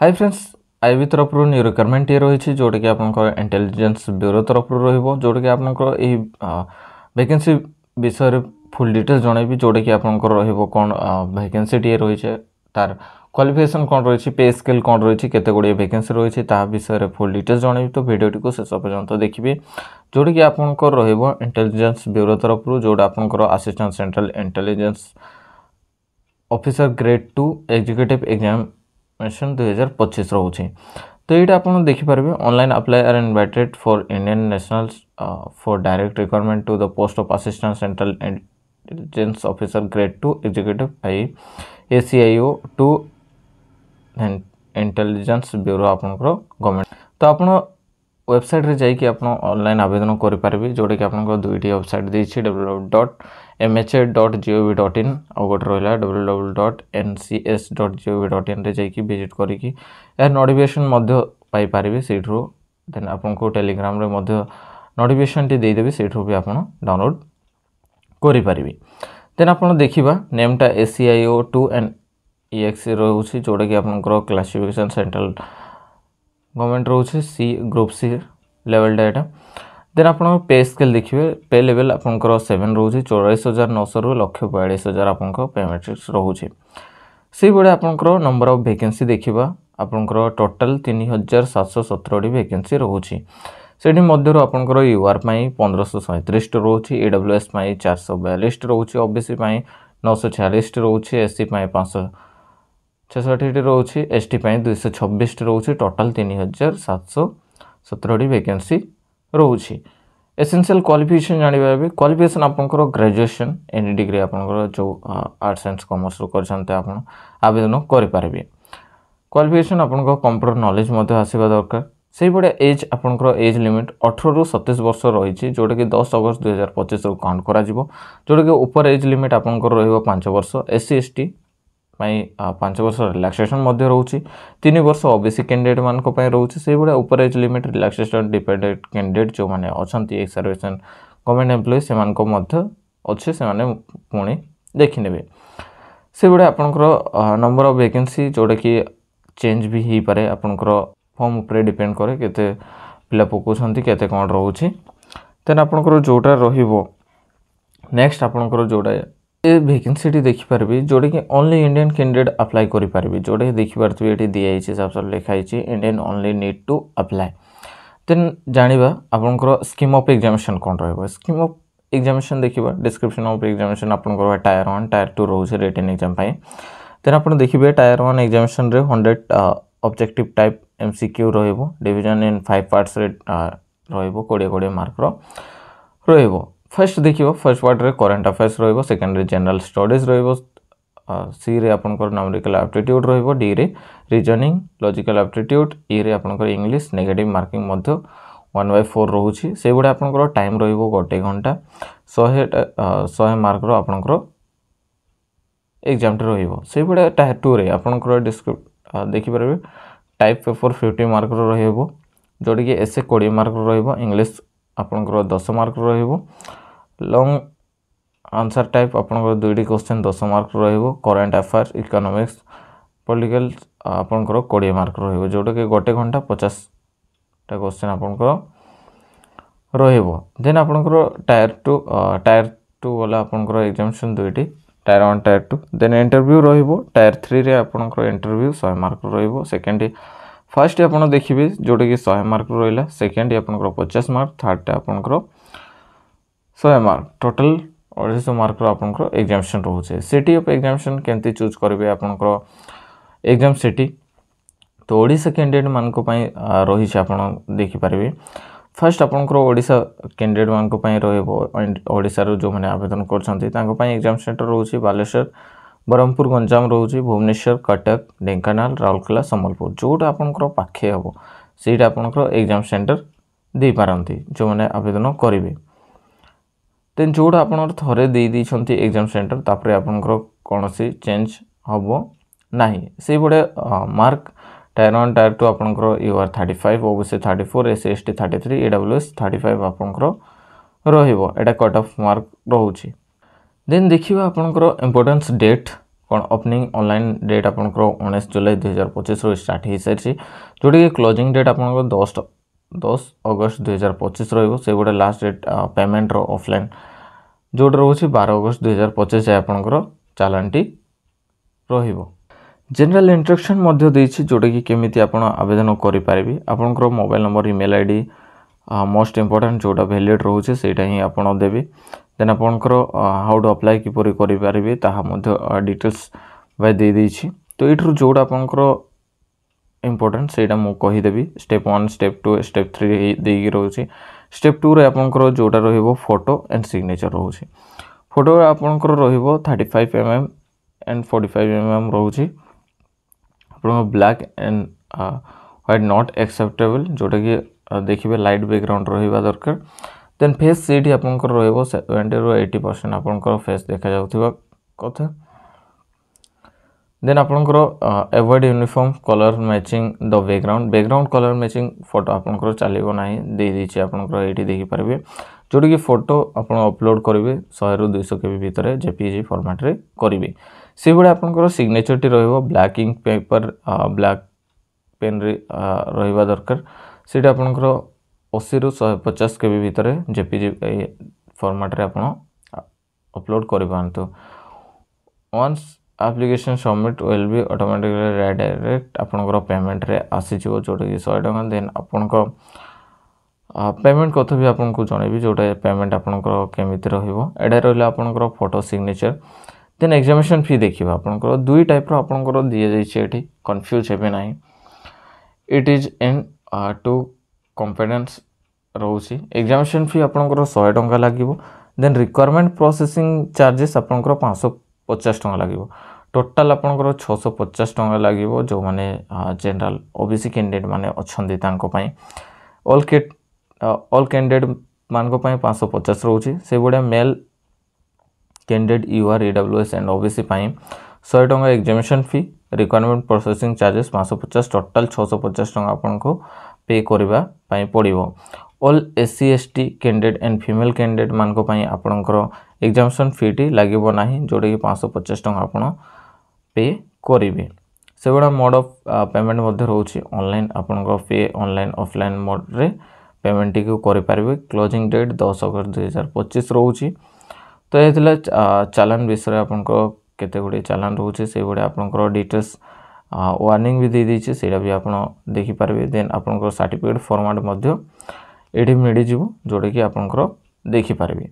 Hi friends IB तरफ new requirement ये रही जोटा कि आपंकर इंटेलिजेंस ब्यूरो तरफ जोटा कि आपंकर वैकेंसी विषय फुल डिटेल्स जनइबी जोटा कि आपंकर कौन वैकेंसी टी रही है तार क्वालिफिकेशन कौन रही पे स्केल कौन रही केते गुड़िए वैकेंसी रही विषय फुल डिटेल्स जनइबी तो वीडियोटी को शेष पर्यंत देखिए जोटा कि आपंकर इंटेलिजेंस ब्यूरो तरफ जोटा आपंकर assistant central intelligence officer grade 2 executive examination 2025 रोचे तो ये आप देखिपारे online apply are invited for Indian nationals for direct requirement to the post of assistant central intelligence officer grade 2 executive I ACIO to intelligence bureau आपंकर government तो आप website रे जाइए आप ऑनलाइन आवेदन करेंगे जोटा कि आप दुईटी वेबसाइट देती www.mha.gov.in और गोटे रहा www.ncs.gov.in रे जाइए विजिट करिकी यार नोटिफिकेशन पाइपर से देन आपको टेलीग्राम रे नोटिफिकेशन टी देदेवी से भी आप डाउनलोड करेंगे देन आप देखा नेमटा ACIO 2 एंड EXE रोचे जोटा कि आप क्लासिफिकेशन सेंट्रल गवर्नमेंट रोचे C group C level data then आप पे स्केल देखिए पे लेवल आपंकर 7 रोचे 44,900 रु 1,42,000 आप पे मैट्रिक्स रोचे से भाई आपंकर नंबर ऑफ वैकेंसी देखा आपंकर टोटाल 3,717 वैकेंसी रोचे से मध्य आपंकर UR 1537 रोचे AWS 442 रोचे OBC 946 रोचे SC 566 रोचे ST 226 रोचे टोटाल 3,717 वैकेंसी रोचे एसेंशियल क्वालिफिकेशन जानवा क्वालिफिकेशन आपंकर ग्रेजुएशन एनी डिग्री आपंकर जो आर्ट्स एंड कॉमर्स करते आप आवेदन करेंगे क्वालिफिकेशन आपंकर कंप्यूटर नॉलेज आसवा दरकार से भाया एज आपंकर एज लिमिट 18 रु 27 वर्ष रही जोटा कि 10 अगस्त 2025 काउंट करा जोटा कि ऊपर एज लिमिट आपंकर रहिबो 5 वर्ष SC ST 5 वर्ष रिलैक्सेशन रोचे 3 वर्ष OBC कैंडिडेट मान रोचे से भाया ऊपर age limit relaxation dependent candidate जो मैंने अच्छा एक्स सर्विस गवर्नमेंट एम्प्लॉय से अच्छे से पुणी देखने से भाया आपंकर नंबर ऑफ वैकेंसी जोटा कि चेंज भी हो पारे आपंकर फॉर्म उपरे डिपेंड करे केते पिला पकाउछंती केते कोन रोचे देन आपनकर जोटा रहिबो नेक्स्ट आपनकर जोटा ए वैकेंसी टी देखि परबे जोटा कि ओनली इंडियन कैंडिडेट अप्लाई करि परबे जोटा देखि परबे एटी दिया हिचे सब लिखा हिचे Indian only need to apply then जानिबा आपनकर स्कीम ऑफ एग्जामिनेशन कोन रहबो स्कीम ऑफ एग्जामिनेशन देखिबा डिस्क्रिप्शन ऑफ एग्जामिनेशन आपनकर टायर 1 टायर 2 रोचे रिटन एग्जाम पाए देन आपन देखिबे टायर 1 एग्जामिनेशन रे 100 ऑब्जेक्टिव टाइप MCQ रहिबो डिवीजन इन 5 पार्ट्स रे रहिबो 20 मार्क रहिबो फर्स्ट देखिबो फर्स्ट पार्ट रे करंट अफेयर्स रहिबो सेकंड रे जनरल स्टडीज रहिबो सी रे आपनकर न्यूमेरिकल एप्टीट्यूड रहिबो डी रे रीजनिंग लॉजिकल एप्टीट्यूड ई रे आपनकर इंग्लिश नेगेटिव मार्किंग मध्य 1/4 रहउची से गुडा आपनकर टाइम रहिबो 1 घंटा 100 मार्क रो आपनकर एग्जाम टे रहिबो से गुडा टायर 2 रे आपनकर डिस्क्रिप्ट देखि परबे टाइप पेपर 50 मार्क रहिबो जोटा कि एसे 20 मार्क रहिबो इंग्लिश आपनकर 10 मार्क रहिबो लॉन्ग आंसर टाइप आपनकर दुईटी क्वेश्चन 10 मार्क रहिबो करंट अफेयर इकोनॉमिक्स पॉलिटिकल आपनकर 20 मार्क रहिबो जोटा कि 1 घंटा 50 टा क्वेश्चन आपनकर रहिबो देन आपनकर टायर 2 वाला आपनकर एग्जामिनेशन दुईटी टायर 1 टायर 2 देन इंटरव्यू रहिबो टायर 3 रे आपनकर इंटरव्यू 100 मार्क रहिबो सेकंड फर्स्ट आपण देखिबे जोटा कि 100 मार्क रहिला सेकंड आपनकर 50 मार्क थर्ड आपनकर 100 मार्क टोटल 250 मार्क आपनकर एग्जामिनेशन रहउछे सिटी ऑफ एग्जामिनेशन केंती चूज करबे आपनकर एग्जाम सिटी तो ओडिसा कैंडिडेट मान को पई रही छे आपण देखि पारिबे फर्स्ट आपनकर ओडिसा कैंडिडेट मान को पई रहबो ओडिसा रो जो माने आवेदन करछंती तांको पई एग्जाम सेंटर रहउछी बालेश्वर ब्रह्मपुर गंजाम रहउछी भुवनेश्वर कटक ढेंकानाल राउरकेला संबलपुर जोटा आपनकर पाखे हबो सेटा आपनकर एग्जाम सेंटर दे पारंती जो माने आवेदन करिवे देन जोटा आपनकर थरे दे दी छंती एग्जाम सेंटर तापरे आपनकर कोनोसी चेंज हबो नाही से बडे मार्क टायर 1 टायर 2 आपनकर UR 35 OBC 34 SC ST 33 AWS 35 आपनकर रहिबो एटा कट ऑफ मार्क रहउची देन देखिबा आपनकर इंपोर्टेंस डेट कौन ओपनिंग ऑनलाइन डेट आपंकर 19 जुलाई 2025 स्टार्ट हो सारी जोटा कि क्लोजिंग डेट आपंकर 10 अगस्त 2025 से गोटे लास्ट डेट पेमेंट ऑफलाइन जोटा रोचे 12 अगस्त 2025 जाए आपंकर चालानटी रहिबो। जनरल इंस्ट्रक्शन मध्य देछि जोटा कि केमिति आपण आवेदन करि पारिबे आपनकर mobile number email ID most important जोटा वैलिड रोचे सेटा ही आपण देबे। देन आपनकर हाउ टू अप्लाई किपरि करि पारिबे ताहा मध्य डिटेल्स बाय दे देछि। तो एठरु जोटा आपनकर इंपोर्टेंट सेटा मु कहि देबी स्टेप 1 स्टेप 2 स्टेप 3 देगी रोचे। स्टेप 2 रे आपनकर जोटा रहिबो फोटो एंड सिग्नेचर रोचे। फोटो आपनकर रहिबो 35 mm एंड 45 mm रोचे। Black and white not acceptable जोटा कि देखिए लाइट बैकग्राउंड रहिबा दरकार। देन फेस सीट आपनकर रहइबो 70 ରୁ 80% आपनकर फेस देखा जाउथिबा कथा। देन आपनकर avoid uniform colour matching the background colour matching photo आपनकर चलिबो नाही दे दिछि आपनकर एठी देखि परबे जोटा कि फोटो आपण अपलोड करिवे 100 ରୁ 200 केबी भितर जेपीजी फॉर्मेट रे करिवे। से गुडा आपनकर सिग्नेचर टी रहइबो black ink paper black pen रे रहिबा दरकार। सेटा आपनकर 80 ରୁ 150 केबी भितर जेपीजी फॉर्मेट रे आपण अपलोड करि पांतु। Once application submit will be automatically redirect आपनकर पेमेंट रे आसी जिवो जोटा कि 100 टका। देन आपनकर पेमेंट कथा भी आपनको जणेबी जोटा पेमेंट आपनकर केमिति रहिबो। एडा रहले आपनकर photo signature. Then examination fee देखिबा आपनकर दुई टाइप रो आपनकर दिया जाय छै एठी कंफ्यूज हेबे नाही। It is in two competence रोची। एग्जामिनेशन फी आपनकर 100 टका लागिवो। देन रिक्वायरमेंट प्रोसेसिंग चार्जेस आपनकर 550 टका लागिवो। टोटल आपनकर 650 टका लागिवो जो माने जनरल ओबीसी कैंडिडेट माने अछंदी तांको पई। ऑल कैंडिडेट मानको पई 550 रोची। से बडे male candidate UR EWS and OBC पाई 100 टका examination fee requirement processing charges 550 total 650 टका आपनको पे करबा पाई पड़िबो। All SC ST candidate and female candidate मानको पाई आपनकर एग्जामिनेशन फी टी लागिबो नाही जोटा कि 550 टका आपण पे करिवे। से बडा मोड ऑफ पेमेंट मध्ये रहउची ऑनलाइन आपनकर पे ऑनलाइन ऑफलाइन मोड रे पेमेंट टी को करि पारिबे। क्लोजिंग डेट 10 अगस्त 2025 रहउची। तो ये चालान विषय आपनको केते गुडी चालान रोचे से गुडी आपनकर डिटेल्स वार्निंग भी दे दीची सेटा भी आपण देखि पारबे। देन आपनकर सर्टिफिकेट फॉर्मेट मध्ये एठी मिडी जिवो जोडे कि आपनकर देखि पारबे।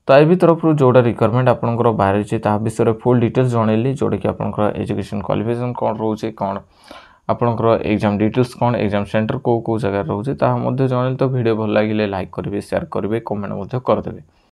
तो आइ भी तरफ जोडा रिक्वायरमेंट आपनकर बाहर छि ता विषय फुल डिटेल्स जणैली जोडे कि आपनकर एजुकेशन क्वालिफिकेशन कोन रोचे कोन आपनकर एग्जाम डिटेल्स कोन एग्जाम सेंटर को जगह रोचे ता मध्ये जणैली। तो वीडियो भल लागिले लाइक करिवे शेयर करिवे कमेंट मध्ये कर देबे।